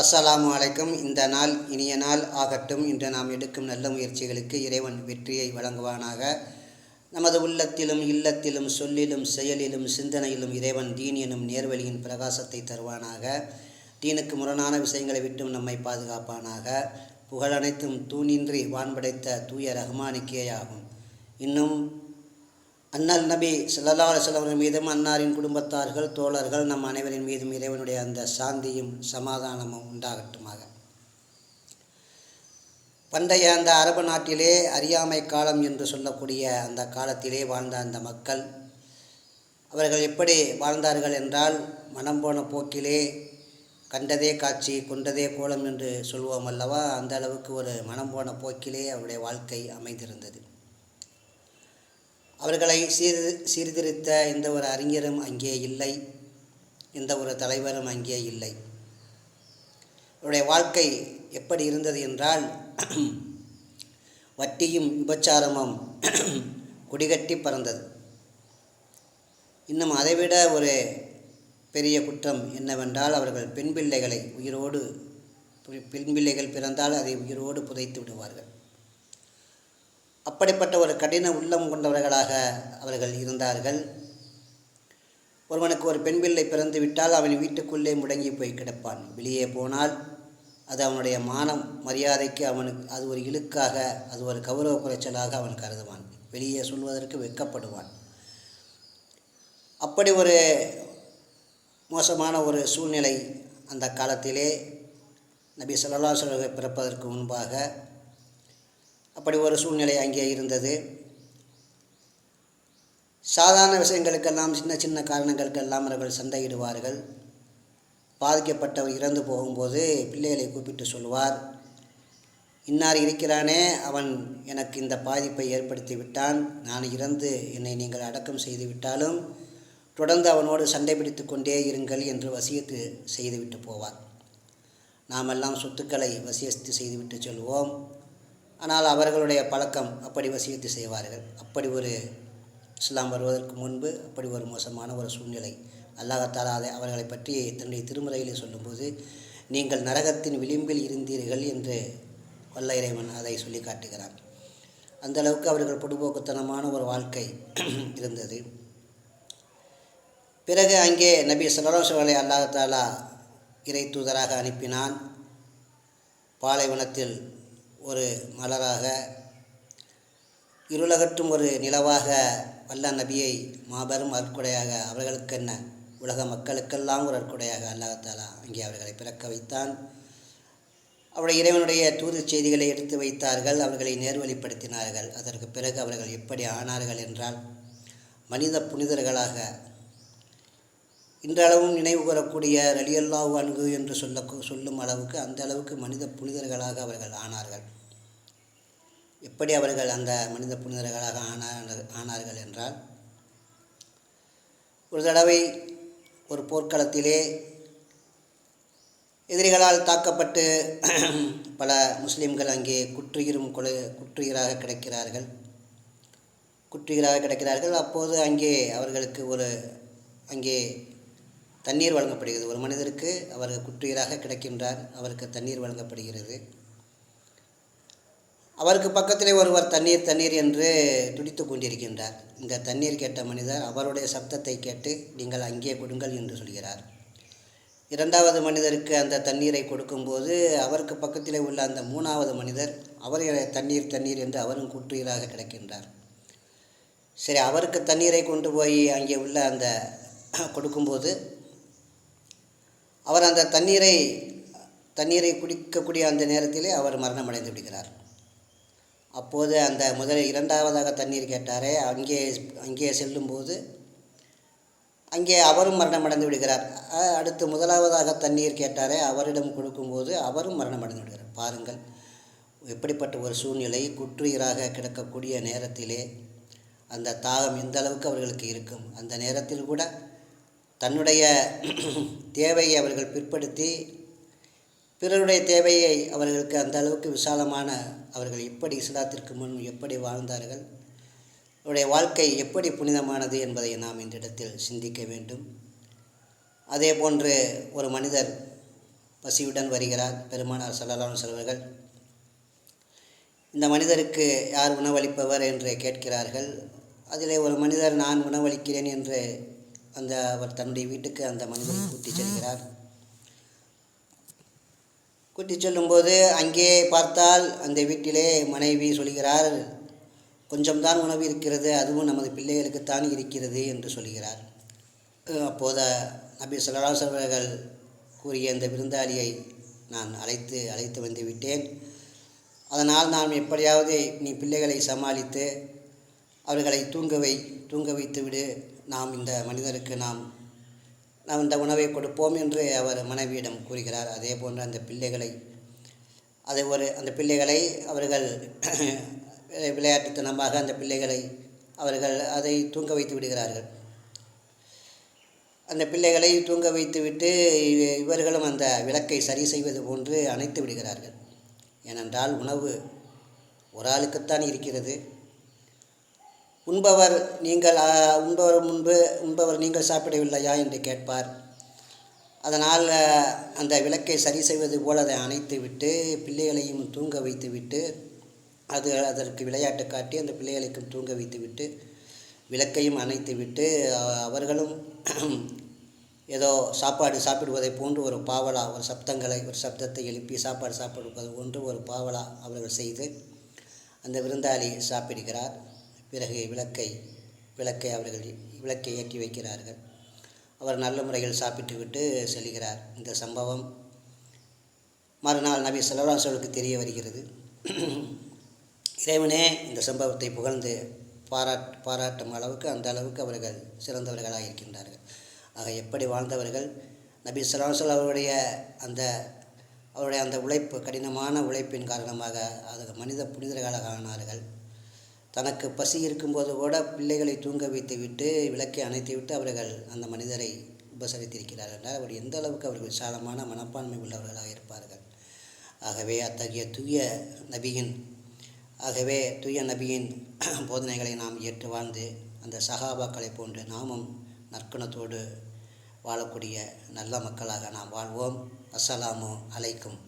அஸ்ஸலாமு அலைக்கும். இந்த நாள் இனிய நாள் ஆகட்டும். இன்று நாம் எடுக்கும் நல்ல முயற்சிகளுக்கு இறைவன் வெற்றியை வழங்குவானாக. நமது உள்ளத்திலும் இல்லத்திலும் சொல்லிலும் செயலிலும் சிந்தனையிலும் இறைவன் தீன் எனும் நேர்வழியின் பிரகாசத்தை தருவானாக. தீனுக்கு முரணான விஷயங்களை விட்டும் நம்மை பாதுகாப்பானாக. புகழனைத்தும் தூணின்றி வான்படைத்த தூய ரஹ்மானுக்கே ஆகும். இன்னும் அண்ணல் நபி ஸல்லல்லாஹு அலைஹி வஸல்லம் மீதும் அன்னாரின் குடும்பத்தார்கள் தோழர்கள் நம் அனைவரின் மீதும் இறைவனுடைய அந்த சாந்தியும் சமாதானமும் உண்டாகட்டுமாக. பண்டைய அந்த அரபு நாட்டிலே அறியாமை காலம் என்று சொல்லக்கூடிய அந்த காலத்திலே வாழ்ந்த அந்த மக்கள் அவர்கள் எப்படி வாழ்ந்தார்கள் என்றால், மனம் போன போக்கிலே கண்டதே காட்சி கொண்டதே கோலம் என்று சொல்வோம் அல்லவா, அந்த அளவுக்கு ஒரு மனம் போன போக்கிலே அவருடைய வாழ்க்கை அமைந்திருந்தது. அவர்களை சீர்திருத்த எந்த ஒரு அறிஞரும் அங்கே இல்லை, எந்த ஒரு தலைவரும் அங்கே இல்லை. அவருடைய வாழ்க்கை எப்படி இருந்தது என்றால், வட்டியும் விபச்சாரமும் குடிகட்டி பறந்தது. இன்னும் அதைவிட ஒரு பெரிய குற்றம் என்னவென்றால், அவர்கள் பெண் பிள்ளைகள் பிறந்தால் அதை உயிரோடு புதைத்து விடுவார்கள். அப்படிப்பட்ட ஒரு கடின உள்ளம் கொண்டவர்களாக அவர்கள் இருந்தார்கள். ஒருவனுக்கு ஒரு பெண் பிள்ளை பிறந்து விட்டால் அவன் வீட்டுக்குள்ளே முடங்கி போய் கிடப்பான். வெளியே போனால் அது அவனுடைய மானம் மரியாதைக்கு அது ஒரு இழுக்காக, அது ஒரு கௌரவ குறைச்சலாக அவன் கருதுவான். வெளியே சொல்வதற்கு வெட்கப்படுவான். அப்படி ஒரு மோசமான ஒரு சூழ்நிலை அந்த காலத்திலே நபி ஸல்லல்லாஹு அலைஹி வஸல்லம் பிறப்பதற்கு முன்பாக அப்படி ஒரு சூழ்நிலை அங்கே இருந்தது. சாதாரண விஷயங்களுக்கெல்லாம், சின்ன சின்ன காரணங்களுக்கெல்லாம் அவர்கள் சண்டையிடுவார்கள். பாதிக்கப்பட்டவர் இறந்து போகும்போது பிள்ளைகளை கூப்பிட்டு சொல்வார், இன்னார் இருக்கிறானே, அவன் எனக்கு இந்த பாதிப்பை ஏற்படுத்தி விட்டான். நான் இறந்து என்னை நீங்கள் அடக்கம் செய்து விட்டாலும் தொடர்ந்து அவனோடு சண்டை பிடித்து கொண்டே இருங்கள் என்று வசியத்து செய்துவிட்டு போவார். நாமெல்லாம் சொத்துக்களை வசியத்து செய்துவிட்டு சொல்வோம். ஆனால் அவர்களுடைய பழக்கம் அப்படி வசியத்து செய்வார்கள். அப்படி ஒரு இஸ்லாம் வருவதற்கு முன்பு அப்படி ஒரு மோசமான ஒரு சூழ்நிலை. அல்லாஹ் தஆலா அவர்களை பற்றி தன்னுடைய திருமறையிலே சொல்லும்போது, நீங்கள் நரகத்தின் விளிம்பில் இருந்தீர்கள் என்று வல்ல இறைவன் அதை சொல்லி காட்டுகிறார். அந்த அளவுக்கு அவர்கள் பொடுபோக்குத்தனமான ஒரு வாழ்க்கை இருந்தது. பிறகு அங்கே நபி ஸல்லல்லாஹு அலைஹி வஸல்லம் அல்லாஹ் தஆலா இறை தூதராக அனுப்பினான். பாலைவனத்தில் ஒரு மலராக, இருளகற்றும் ஒரு நிலவாக வல்ல நபியை மாபெரும் அற்கொடையாக, அவர்களுக்கென்ன உலக மக்களுக்கெல்லாம் ஒரு அற்கொடையாக அல்லாஹ் தஆலா அங்கே அவர்களை பிறக்க வைத்தான். அவருடைய இறைவனுடைய தூது செய்திகளை எடுத்து வைத்தார்கள், அவர்களை நேர்வழிப்படுத்தினார்கள். அதற்கு பிறகு அவர்கள் எப்படி ஆனார்கள் என்றால், மனித புனிதர்களாக இன்றளவும் நினைவு கூறக்கூடிய ரலியல்லாஹு அன்ஹு என்று சொல்லும் அளவுக்கு, அந்த அளவுக்கு மனித புனிதர்களாக அவர்கள் ஆனார்கள். எப்படி அவர்கள் அந்த மனித புனிதர்களாக ஆனார்கள் என்றால், ஒரு தடவை ஒரு போர்க்களத்திலே எதிரிகளால் தாக்கப்பட்டு பல முஸ்லீம்கள் அங்கே குற்றுயிராக கிடக்கிறார்கள். அப்போது அங்கே அவர்களுக்கு அங்கே தண்ணீர் வழங்கப்படுகிறது. ஒரு மனிதருக்கு அவர் குற்றுயிராக கிடக்கின்றார், அவருக்கு தண்ணீர் வழங்கப்படுகிறது. அவருக்கு பக்கத்திலே ஒருவர் தண்ணீர் என்று துடித்து கொண்டிருக்கின்றார். இந்த தண்ணீர் கேட்ட மனிதர் அவருடைய சப்தத்தை கேட்டு, நீங்கள் அங்கே கொடுங்கள் என்று சொல்கிறார். இரண்டாவது மனிதருக்கு அந்த தண்ணீரை கொடுக்கும்போது அவருக்கு பக்கத்திலே உள்ள அந்த மூணாவது மனிதர் அவர் தண்ணீர் என்று அவரும் குற்றுயிராக கிடக்கின்றார். சரி, அவருக்கு தண்ணீரை கொண்டு போய் அங்கே உள்ள அந்த கொடுக்கும்போது அவர் அந்த தண்ணீரை குடிக்கக்கூடிய அந்த நேரத்திலே அவர் மரணமடைந்து விடுகிறார். அப்போது அந்த இரண்டாவதாக தண்ணீர் கேட்டாரே, அங்கே செல்லும்போது அங்கே அவரும் மரணமடைந்து விடுகிறார். அடுத்து முதலாவதாக தண்ணீர் கேட்டாரே, அவரிடம் கொடுக்கும்போது அவரும் மரணமடைந்து விடுகிறார். பாருங்கள், எப்படிப்பட்ட ஒரு சூழ்நிலை. குற்றுயிராக கிடக்கக்கூடிய நேரத்திலே அந்த தாகம் எந்த அளவுக்கு அவர்களுக்கு இருக்கும். அந்த நேரத்தில் கூட தன்னுடைய தேவையை அவர்கள் பிற்படுத்தி பிறருடைய தேவையை அவர்களுக்கு அந்த அளவுக்கு விசாலமான, அவர்கள் எப்படி இஸ்லாத்திற்கு முன் எப்படி வாழ்ந்தார்கள், அவருடைய வாழ்க்கை எப்படி புனிதமானது என்பதை நாம் இந்த இடத்தில் சிந்திக்க வேண்டும். அதே போன்று ஒரு மனிதர் பசியுடன் வருகிறார் பெருமானார் ஸல்லல்லாஹு அலைஹி வஸல்லம் அவர்கள். இந்த மனிதருக்கு யார் உணவளிப்பவர் என்று கேட்கிறார்கள். அதிலே ஒரு மனிதர் நான் உணவளிக்கிறேன் என்று அவர் தன்னுடைய வீட்டுக்கு அந்த மனிதரை கூட்டிச் செல்கிறார். கூட்டிச் செல்லும்போது அங்கே பார்த்தால் அந்த வீட்டிலே மனைவி சொல்கிறார், கொஞ்சம்தான் உணவு இருக்கிறது, அதுவும் நமது பிள்ளைகளுக்குத்தான் இருக்கிறது என்று சொல்கிறார். அப்போது நபி ஸல்லல்லாஹு அலைஹி வஸல்லம் அவர்கள் கூறிய இந்த விருந்தாளியை நான் அழைத்து வந்து விட்டேன். அதனால் நாம் எப்படியாவது நீ பிள்ளைகளை சமாளித்து அவர்களை தூங்க வைத்து விடு, நாம் இந்த மனிதருக்கு நாம் இந்த உணவை கொடுப்போம் என்று அவர் மனைவியிடம் கூறுகிறார். அதே போன்று அந்த பிள்ளைகளை அவர்கள் விளையாட்டுத்தனமாக அந்த பிள்ளைகளை அவர்கள் அதை தூங்க வைத்து விடுகிறார்கள். அந்த பிள்ளைகளை தூங்க வைத்துவிட்டு இவர்களும் அந்த விளக்கை சரி செய்வது போன்று அணைத்து விடுகிறார்கள். ஏனென்றால் உணவு ஒரு ஆளுக்குத்தான் இருக்கிறது. உண்பவர் நீங்கள் சாப்பிடவில்லையா என்று கேட்பார். அதனால் அந்த விளக்கை சரி செய்வது போல் அதை அணைத்து விட்டு பிள்ளைகளையும் தூங்க வைத்து விட்டு அதற்கு விளையாட்டு காட்டி அந்த பிள்ளைகளுக்கும் தூங்க வைத்து விட்டு விளக்கையும் அணைத்து விட்டு அவர்களும் ஏதோ சாப்பிடுவதை போன்று ஒரு பாவலா ஒரு சப்தத்தை எழுப்பி சாப்பிடுவது போன்று ஒரு பாவலா அவர்கள் செய்து அந்த விருந்தாளி சாப்பிடுகிறார். பிறகு விளக்கை ஏற்றி வைக்கிறார்கள். அவர் நல்ல முறையில் சாப்பிட்டு விட்டு செல்கிறார். இந்த சம்பவம் மறுநாள் நபி ஸல்லல்லாஹு அலைஹி வஸல்லம் தெரிய வருகிறது. இறைவனே இந்த சம்பவத்தை புகழ்ந்து பாராட்டும் அளவுக்கு அந்த அளவுக்கு அவர்கள் சிறந்தவர்களாக இருக்கின்றார்கள். ஆக எப்படி வாழ்ந்தவர்கள் நபி ஸல்லல்லாஹு அலைஹி வஸல்லம் அவருடைய அந்த உழைப்பு, கடினமான உழைப்பின் காரணமாக அது மனித புனிதர்களாக ஆனார்கள். தனக்கு பசி இருக்கும்போது கூட பிள்ளைகளை தூங்க வைத்து விட்டு விளக்கை அணைத்து விட்டு அவர்கள் அந்த மனிதரை உபசரித்திருக்கிறார்கள் என்றால் அவர் எந்த அளவுக்கு அவர்கள் விசாலமான மனப்பான்மை உள்ளவர்களாக இருப்பார்கள். ஆகவே அத்தகைய தூய நபியின் போதனைகளை நாம் ஏற்று வாழ்ந்து அந்த சஹாபாக்களை போன்று நாமும் நற்குணத்தோடு வாழக்கூடிய நல்ல மக்களாக நாம் வாழ்வோம். அஸ்ஸலாமு அலைக்கும்.